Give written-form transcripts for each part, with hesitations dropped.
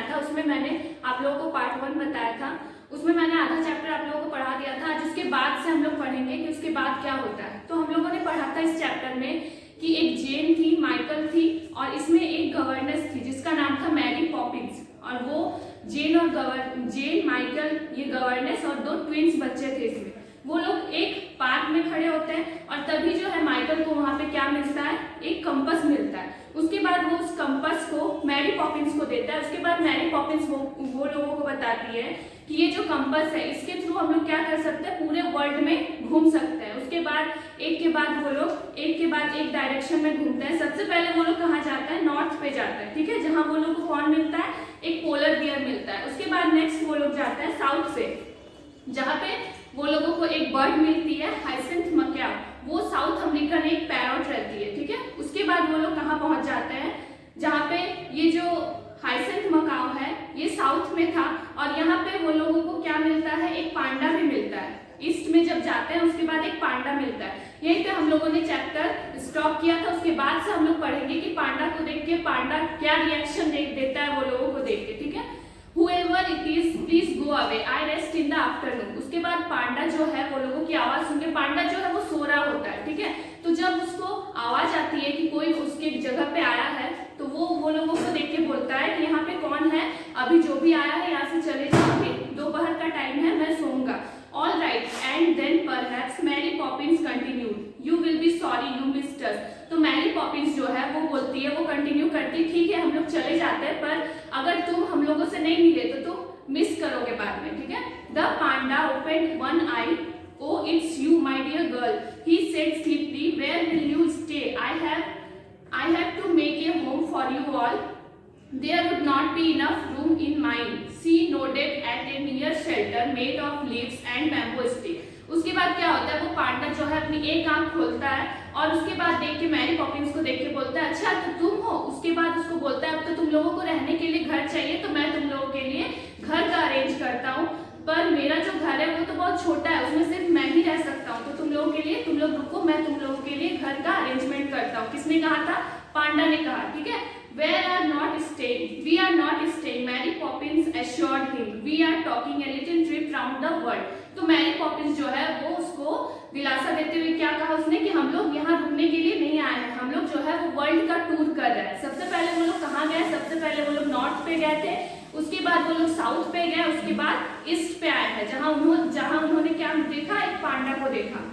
बनाया था, उसमें मैंने आप लोगों को पार्ट 1 बताया था, उसमें मैंने आधा चैप्टर आप लोगों को पढ़ा दिया था। जिसके बाद से हम लोग पढ़ेंगे कि उसके बाद क्या होता है। तो हम लोगों ने पढ़ा था इस चैप्टर में कि एक जेन थी, माइकल थी और इसमें एक गवर्नेस थी जिसका नाम था मैरी पॉपिंस। और वो जेन, माइकल, ये गवर्नेस और 2 ट्विंस बच्चे थे इसमें। वो लोग एक पार्क में खड़े होते हैं और तभी जो है माइकल को वहां पे क्या मिलता है, एक कंपास मिलता है। उसके बाद वो उस कंपास को मैरी पॉपिंस को देता है। उसके बाद मैरी पॉपिंस वो लोगों को बताती है कि ये जो कंपास है इसके थ्रू हम लोग क्या कर सकते हैं, पूरे वर्ल्ड में घूम सकते हैं। उसके बाद एक के बाद वो लोग एक के बाद एक डायरेक्शन में घूमते हैं। सबसे पहले वो लोग कहाँ जाते हैं, नॉर्थ पे जाते हैं, ठीक है, जहां वो लोग को कौन मिलता है, एक पोलर बियर मिलता है। उसके बाद नेक्स्ट वो लोग जाते हैं साउथ पे, जहाँ पे वो लोगों को एक बर्ड मिलती है, हाइसिंथ मकैव, वो साउथ अमेरिकन एक पैरोट रहती है, ठीक है। उसके बाद वो लोग कहाँ पहुंच जाते हैं, जहाँ पे ये जो हाइसिंथ मकाओ है ये साउथ में था और यहाँ पे वो लोगों को क्या मिलता है, एक पांडा भी मिलता है। ईस्ट में जब जाते हैं उसके बाद एक पांडा मिलता है। यही पे हम लोगों ने चैप्टर स्टॉप किया था। उसके बाद से हम लोग पढ़ेंगे कि पांडा को देख के पांडा क्या रिएक्शन देता है वो लोगों को देख के, ठीक है। Whoever it is, please go away. I rest in the afternoon. उसके बाद पांडा जो है वो लोगों की आवाज सुन के, पांडा जो है वो सो रहा होता है, ठीक है। तो जब उसको आवाज आती है कि कोई उसके जगह पे आया है तो वो लोगों को देख के बोलता है कि यहाँ पे कौन है, अभी जो भी आया है यहाँ से चले जाओ, अभी दोपहर का टाइम है, मैं सोऊंगा। All right, and then perhaps Mary Poppins continued. You will be sorry you missed us. तो मैरी पॉपिंस जो है वो बोलती है, वो कंटिन्यू करती, ठीक है हम लोग चले जाते हैं पर अगर तुम हम लोगों से नहीं मिले तो तुम मिस करोगे बाद में, ठीक है। The panda open one eye, oh it's you my dear girl, he said sleepily, where will you stay, I have to make a home for you all, there would not be enough room in mine, she nodded at a near shelter made of leaves and bamboo stick. उसके बाद क्या होता है, वो पांडा जो है अपनी एक आंख खोलता है और उसके बाद देख के मैरी पॉपिंस को देख के बोलता है, अच्छा तो तुम हो। उसके बाद उसको बोलता है, अब तो तुम लोगों को रहने के लिए घर चाहिए तो मैं तुम लोगों के लिए घर का अरेंज करता हूँ, पर मेरा जो घर है वो तो बहुत छोटा है, उसमें सिर्फ मैं ही रह सकता हूँ, तो तुम लोगों के लिए, तुम लोग रुको, मैं तुम लोगों के लिए घर का अरेंजमेंट करता हूँ। किसने कहा था, पांडा ने कहा, ठीक है। Where are not staying? We are not staying. Mary Poppins assured him. We are talking a little trip round the world. तो मैरी पॉपिंस जो है वो उसको दिलासा देते हुए क्या कहा उसने कि हम लोग यहाँ रुकने के लिए नहीं आए हैं, हम लोग जो है वो वर्ल्ड का टूर कर रहे हैं। सबसे पहले वो लोग कहाँ गए, सबसे पहले वो लोग नॉर्थ पे गए थे, उसके बाद वो लोग साउथ पे गए, उसके बाद ईस्ट पे आए हैं जहाँ उन्होंने क्या देखा, एक पांडा को देखा।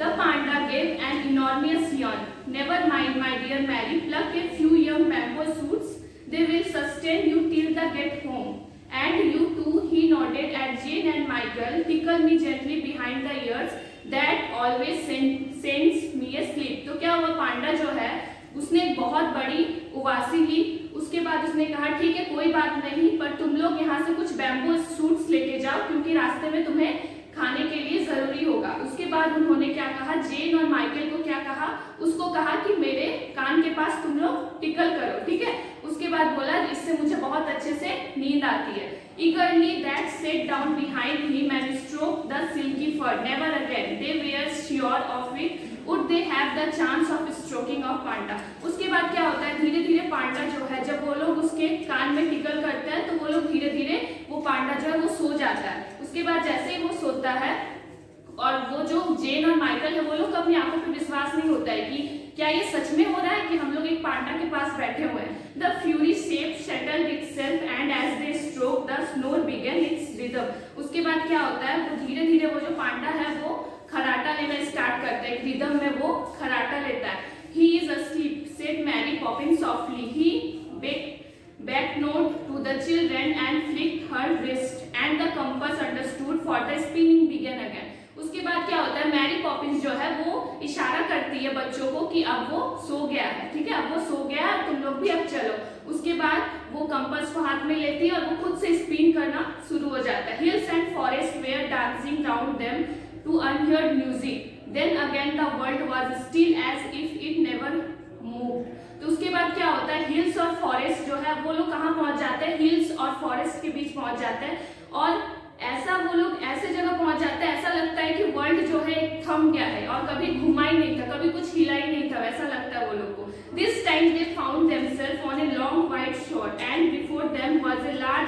The panda gave an enormous yawn. Never mind, my dear Mary. Pluck a few young bamboo shoots. They will sustain you till the get home. And you too, he nodded at Jane and Michael. Tickle me gently behind the ears. That always sends me asleep. तो क्या हुआ, पांडा जो है उसने एक बहुत बड़ी उवासी ली। उसके बाद उसने कहा ठीक है कोई बात नहीं, पर तुम लोग यहाँ से कुछ बैम्बू शूट्स लेके जाओ क्योंकि रास्ते में तुम्हें खाने के लिए जरूरी होगा। उसके बाद उन्होंने क्या कहा, जेन और माइकल को क्या कहा, उसको कहा कि मेरे कान के पास तुम लोग टिकल करो, ठीक है। उसके बाद बोला इससे मुझे बहुत अच्छे से नींद आती है। Eagerly that sat down behind him and stroked the silky fur. Never again they were sure of it would they have the chance of stroking of panda. उसके बाद क्या होता है, धीरे धीरे पांडा जो है जब वो लोग उसके कान में टिकल करते हैं तो वो लोग धीरे धीरे वो पांडा जो है वो सो जाता है। उसके बाद जैसे ही वो सोता है और वो जो जेन और माइकल है वो लोग अपनी आंखों पे विश्वास नहीं होता है कि क्या ये सच में हो रहा है कि हम लोग एक पांडा के पास बैठे हुए हैं। The fury shape settled itself and as they stroked the snore began its rhythm. उसके बाद क्या होता है, वो धीरे धीरे वो जो पांडा है वो खराटा लेना स्टार्ट करता है, रिदम में वो खराटा लेता है। He is asleep, said Mary Poppins softly. He becked note to the children and flicked her wrist, and the compass understood for the spinning began again. उसके बाद क्या होता है, मैरी पॉपिंस जो है वो इशारा करती है बच्चों को कि अब वो सो गया है, ठीक है, अब वो सो गया है, तुम लोग भी अब चलो। उसके बाद वो कंपास को हाथ में लेती है और वो खुद से स्पिन करना शुरू हो जाता है। Hills and forest where dancing round them to unheard music, then again the world was still as if it never moved. तो उसके बाद क्या होता है, हिल्स और फॉरेस्ट जो है वो लोग कहाँ पहुंच जाते हैं, हिल्स और फॉरेस्ट के बीच पहुंच जाते हैं और ऐसा वो लोग ऐसे जगह पहुंच जाते हैं, ऐसा लगता है कि वर्ल्ड जो है थम गया है और कभी घुमा ही नहीं था, कभी कुछ हिला ही नहीं था, वैसा लगता है वो लोग को। This time they found themselves on a long white shore and before them was a large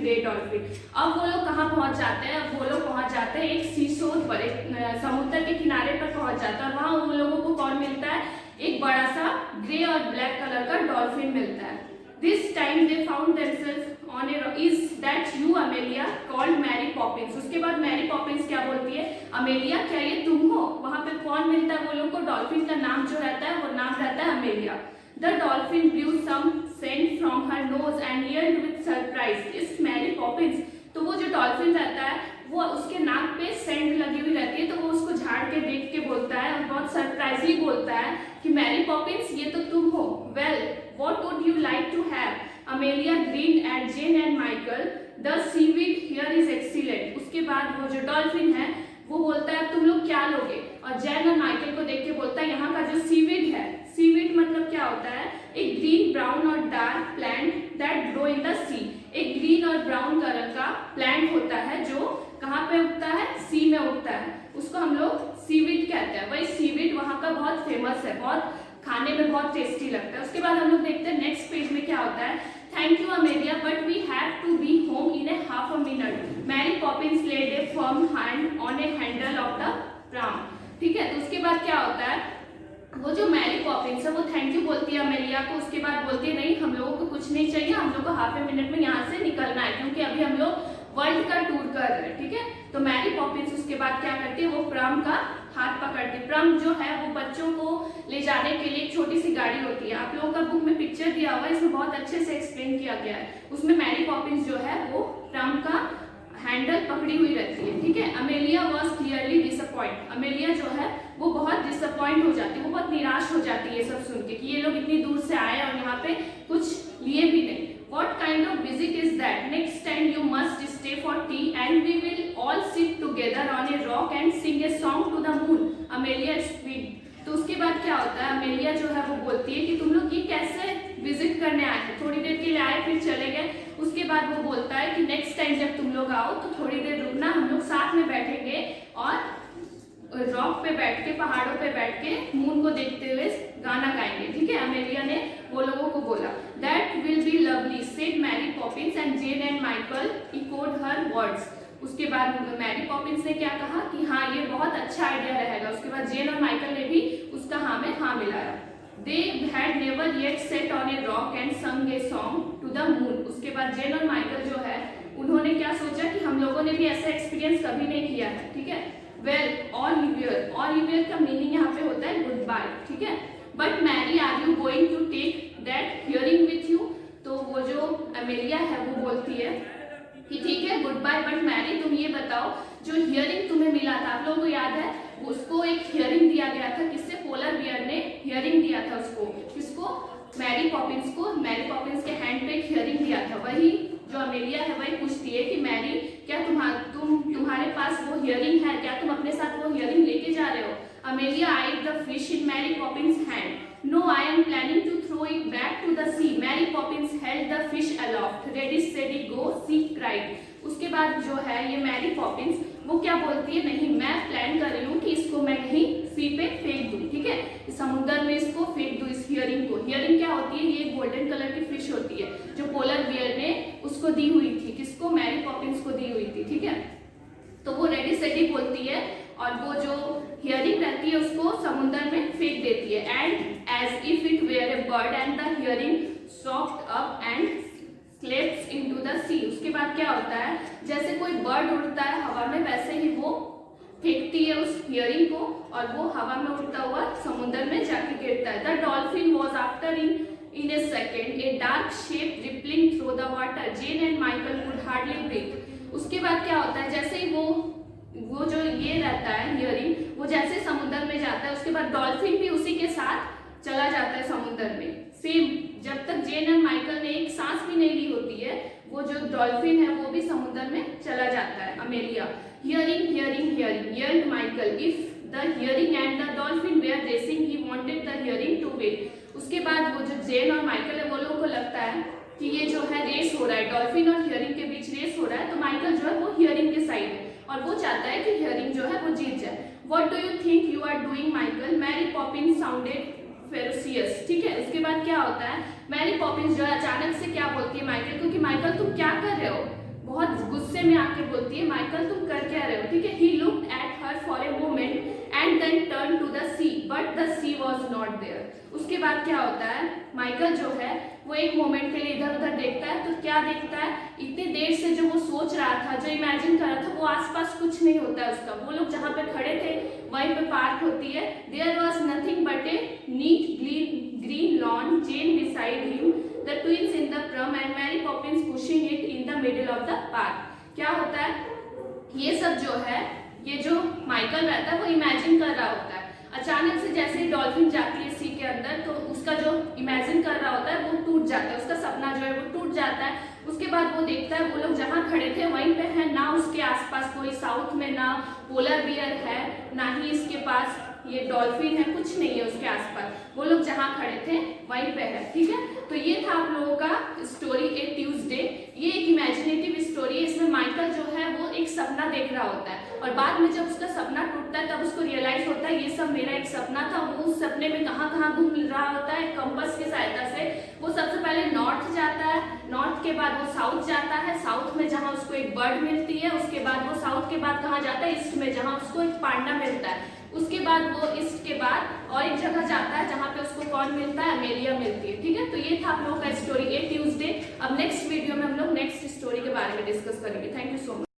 grey dolphin. अब वो लोग कहाँ पहुंच जाते हैं? अब वो लोग पहुंच जाते हैं एक सीशोर पर, एक समुद्र के किनारे पर पहुंच जाता है। वहां उन लोगों को कौन मिलता है? एक बड़ा सा ग्रे और ब्लैक कलर का डॉल्फिन मिलता है। This time they found themselves on a is that you Amelia called Mary Poppins. उसके बाद मैरी पॉपिंस क्या बोलती है? अमेलिया क्या ये तुम हो? वहां पे कौन मिलता है वो लोग को? डॉल्फिन का नाम जो रहता है वो नाम रहता है Amelia. The dolphin blew some scent from her nose and yelled with surprise, "It's Mary Poppins!" तो वो जो डॉल्फिन रहता है वो उसके नाक पे सेंट लगी हुई रहती है, तो वो उसको झाड़ के देख के बोलता है और बहुत सरप्राइजली बोलता है कि मैरी पॉपिंस ये तो तुम हो। Well, what would you like to have? Amelia grinned at Jane and Michael. The seaweed here is excellent. उसके बाद वो जो डॉल्फिन है वो बोलता है तुम लोग क्या लोगे? और जैन और माइकल को देख के बोलता है यहाँ का जो सीवीड है, सीवीड मतलब क्या होता है? एक ग्रीन, ब्राउन और dark plant that grow in the sea. एक ग्रीन और ब्राउन कलर का प्लांट होता है जो कहाँ पे उगता है? सी में उगता है, उसको हम लोग सीवीड कहते हैं। वही सीवीड वहाँ का बहुत फेमस है, बहुत खाने में बहुत टेस्टी लगता है। उसके बाद हम लोग देखते हैं नेक्स्ट पेज में क्या होता है। Thank you Amelia but we have to be home in a half a minute. Mary Poppins led a firm hand on a handle of the pram. ठीक है, तो उसके बाद क्या होता है? वो जो मैरी पॉपिंस है वो थैंक यू बोलती है अमेलिया को। उसके बाद बोलती है नहीं हम लोगों को कुछ नहीं चाहिए, हम लोग को हाफ ए मिनट में यहाँ से निकलना है क्योंकि अभी हम लोग वर्ल्ड का टूर कर रहे हैं। ठीक है, तो मैरी पॉपिंस उसके बाद क्या करती है? वो प्रम का हाथ पकड़ती है। प्रम जो है वो बच्चों को ले जाने के लिए एक छोटी सी गाड़ी होती है। आप लोगों का बुक में पिक्चर दिया हुआ है, इसमें बहुत अच्छे से एक्सप्लेन किया गया है। उसमें मैरी पॉपिंस जो है वो प्रम का हैंडल पकड़ी हुई रहती है। ठीक है, Amelia was clearly disappoint. Amelia जो है वो बहुत डिसअपॉइंट हो जाती है, वो बहुत निराश हो जाती है सब सुन के कि ये लोग इतनी दूर से आए और यहाँ पे कुछ लिए भी नहीं। What kind of visit is that? Next time you must stay for tea and we will all sit together on a rock and sing a song to the moon. Amelia squeaked. तो उसके बाद क्या होता है? Amelia जो है वो बोलती है कि तुम लोग ये कैसे विजिट करने आए थे? थोड़ी देर के लिए आए फिर चले गए। उसके बाद वो बोलता है कि नेक्स्ट टाइम जब तुम लोग आओ तो थोड़ी देर रुकना, हम लोग साथ में बैठेंगे और रॉक पे बैठ के, पहाड़ों पे बैठ के मून को देखते हुए गाना गाएंगे। ठीक है, अमेलिया ने वो लोगों को बोला। That will be lovely said Mary Poppins and Jane and Michael echoed her words. उसके बाद मैरी पॉपिंस ने क्या कहा कि हाँ ये बहुत अच्छा आइडिया रहेगा। उसके बाद जेन और माइकल ने भी उसका हाँ में हाँ मिलाया। They had never yet sat on a rock and sung a song to the moon. उसके बाद जेन और माइकल जो है उन्होंने क्या सोचा कि हम लोगों ने भी ऐसा एक्सपीरियंस कभी नहीं किया है। ठीक है, वेल ऑल रिवियर का मीनिंग यहाँ पे होता है गुड बाय। ठीक है, but Mary are you going to take that hearing with you? तो वो जो अमेलिया है वो बोलती है कि ठीक है गुड बाय, बट मैरी तुम ये बताओ जो हियरिंग तुम्हें मिला था, आप लोगों को याद है उसको एक हियरिंग दिया गया था। किससे? पोलर बियर ने हियरिंग दिया था उसको। किसको? मैरी पॉपिंस को। मैरी पॉपिंस के हैंड पे एक हियरिंग दिया था। वही जो अमेलिया है वही पूछती है कि मैरी क्या तुम्हारे पास वो हियरिंग है? क्या तुम अपने साथ वो हियरिंग लेके जा रहे हो? Amelia eyed the fish in Mary Poppins hand. No, I am planning to throw it back to the sea. Mary Poppins held the fish aloft. Ready, steady, go, she cried. उसके बाद जो है ये Mary Poppins वो क्या बोलती है? नहीं, मैं प्लान कर रही हूँ कि इसको मैं कहीं सी पे फेंक दूँ। ठीक है, समुद्र में इसको फेंक दूँ, इस हियरिंग को। हियरिंग क्या होती है? ये गोल्डन कलर की फिश होती है जो पोलर बियर ने उसको दी हुई थी। किसको? मैरी पॉपिंस को दी हुई थी। ठीक है, तो वो रेडी सेडी बोलती है और वो जो हियरिंग रहती है उसको समुद्र में फेंक देती है। And as if it were a bird and the hearing soft up and slaps into the sea. उसके बाद क्या होता है? जैसे कोई बर्ड उड़ता है हवा में वैसे ही वो फेंकती है उस हियरिंग को और वो हवा में उड़ता हुआ समुद्र में जाके गिरता है। The dolphin was after in a second a dark shape rippling through the water. Jane and Michael could hardly breathe. उसके बाद क्या होता है? जैसे ही वो जो ये रहता है हियरिंग, वो जैसे समुद्र में जाता है उसके बाद डॉल्फिन भी उसी के साथ चला जाता है समुद्र में। सेम जब तक जेन और माइकल ने एक सांस भी नहीं ली होती है वो जो डॉल्फिन है वो भी समुद्र में चला जाता है। Amelia hearing hearing hearing yelled Michael. If the hearing and the dolphin were racing, he wanted the hearing to win. उसके बाद वो जो जेन और माइकल है वो लोगों को लगता है कि ये जो है रेस हो रहा है, डॉल्फिन और हियरिंग के बीच रेस हो रहा है, तो माइकल जो है वो हियरिंग के साइड है और वो चाहता है कि हियरिंग जो है वो जीत जाए। What do you think you are doing, Michael? Mary Poppins sounded ferocious. ठीक है, उसके बाद क्या होता है? मैरी पॉपिंस जो है अचानक से क्या बोलती है माइकल को कि माइकल तुम क्या कर रहे हो? बहुत गुस्से में आके बोलती है, माइकल तुम कर क्या रहे हो, ठीक है। He looked at her for a moment and then turn to the sea but the sea was not there. उसके बाद क्या होता है, माइकल जो है वो एक मोमेंट के लिए इधर उधर देखता है, तो क्या देखता है, इतनी देर से जो वो सोच रहा था, जो इमेजिन कर रहा था, वो आसपास कुछ नहीं होता है उसका। वो लोग जहाँ पे खड़े थे वहीं पे पार्क होती है। There was nothing but a neat green lawn, Jane beside him, the twins in the pram and Mary Poppins pushing it in the middle of the park. क्या होता है, ये सब जो है, ये जो माइकल रहता है वो इमेजिन कर रहा होता है। अचानक से जैसे ही डॉल्फिन जाती है सी के अंदर, तो उसका जो इमेजिन कर रहा होता है वो टूट जाता है, उसका सपना जो है वो टूट जाता है। उसके बाद वो देखता है वो लोग जहाँ खड़े थे वहीं पे है, ना उसके आसपास कोई साउथ में ना पोलर बियर है, ना ही इसके पास ये डॉल्फिन है, कुछ नहीं है उसके आसपास। वो लोग जहाँ खड़े थे वहीं पे है, ठीक है। तो ये था आप लोगों का स्टोरी ए ट्यूसडे। ये एक इमेजिनेटिव स्टोरी है। इसमें माइकल जो है वो एक सपना देख रहा होता है, और बाद में जब उसका सपना टूटता है तब उसको रियलाइज होता है ये सब मेरा एक सपना था। वो उस सपने में कहाँ कहाँ घूम रहा होता है, कंपास की सहायता से। वो सबसे पहले नॉर्थ जाता है, नॉर्थ के बाद वो साउथ जाता है, साउथ में जहाँ उसको एक बर्ड मिलती है, उसके बाद वो साउथ के बाद कहाँ जाता है, ईस्ट में, जहाँ उसको एक पांडा मिलता है। उसके बाद वो ईस्ट के बाद और एक जगह जाता है जहाँ पे उसको कौन मिलता है, अमेलिया मिलती है, ठीक है। तो ये था आप लोगों का स्टोरी ए ट्यूसडे। अब नेक्स्ट वीडियो में हम लोग नेक्स्ट स्टोरी के बारे में डिस्कस करेंगे। Thank you so much.